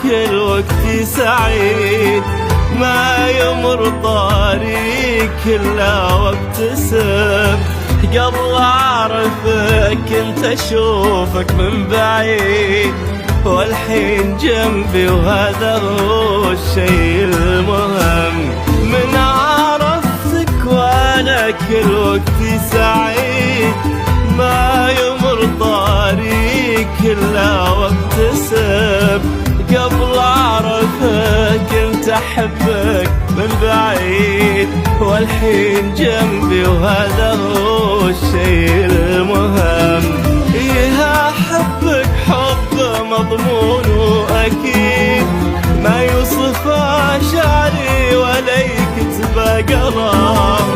كل وقتي سعيد، ما يمر طريق كله وابتسم. قبل أعرفك كنت أشوفك من بعيد، والحين جنبي وهذا هو الشيء المهم. من عرفتك وأنا كل وقتي سعيد، ما يمر طريق كله وابتسم. قبل أعرفك كنت أحبك من بعيد، والحين جنبي وهذا هو الشيء المهم. إيه أحبك حب مضمون وأكيد، ما يوصف شعري ولا يكتب قلم.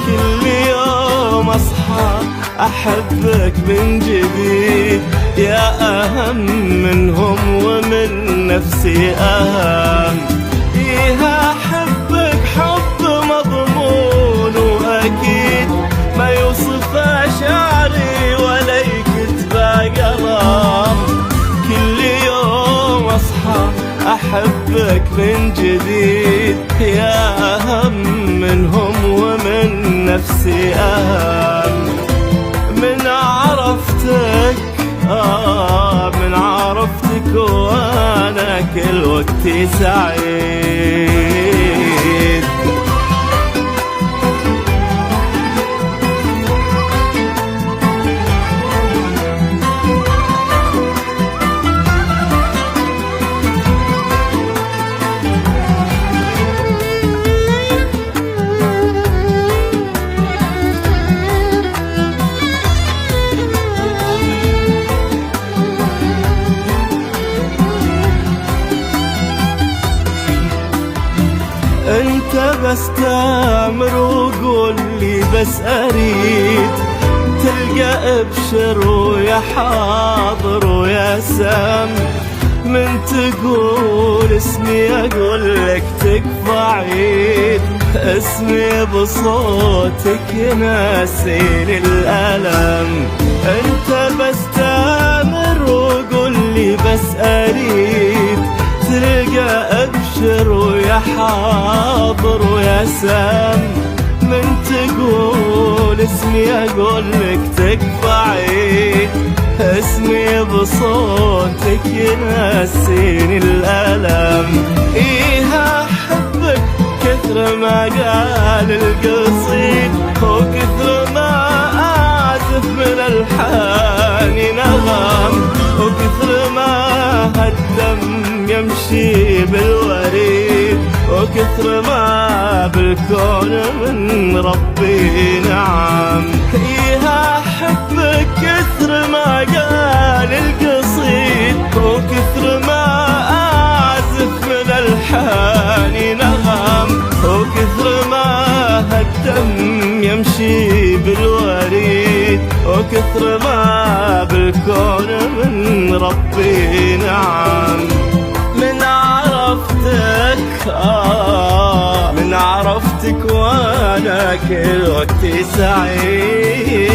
كل يوم أصحى أحبك من جديد، يا أهم منهم ومن نفسي أهم. إيه أحبك حب مضمون وأكيد، ما يوصف شعري ولا يكتب قلم. كل يوم أصحى أحبك من جديد، يا أهم منهم ومن نفسي أهم. من عرفتك من عرفتك وأنا كل وقتي سعيد. انت بس تامر وقول لي بس اريد، تلقى ابشر ويا حاضر ويا سام. من تقول اسمي اقول لك تكفى عيد، اسمي بصوتك ينسيني الالم. انت بس تامر وقول لي بس اريد، تلقى ابشر ويا حاضر ويا سام. من تقول اسمي اقول لك تكفى عيد، اسمي بصوتك ينسيني الالم. ايه احبك كثر ما قال القصيد، وكثر ما اعزف من الحان نغم. وكثر ما هالدم يمشي بالوريد، وكثر ما بالكون من ربي نعم. إيه أحبك كثر ما قال القصيد، وكثر ما أعزف من الحان نغم. وكثر ما هالدم يمشي بالوريد، وكثر ما بالكون من ربي نعم. من عرفتك وأنا كل وقتي سعيد.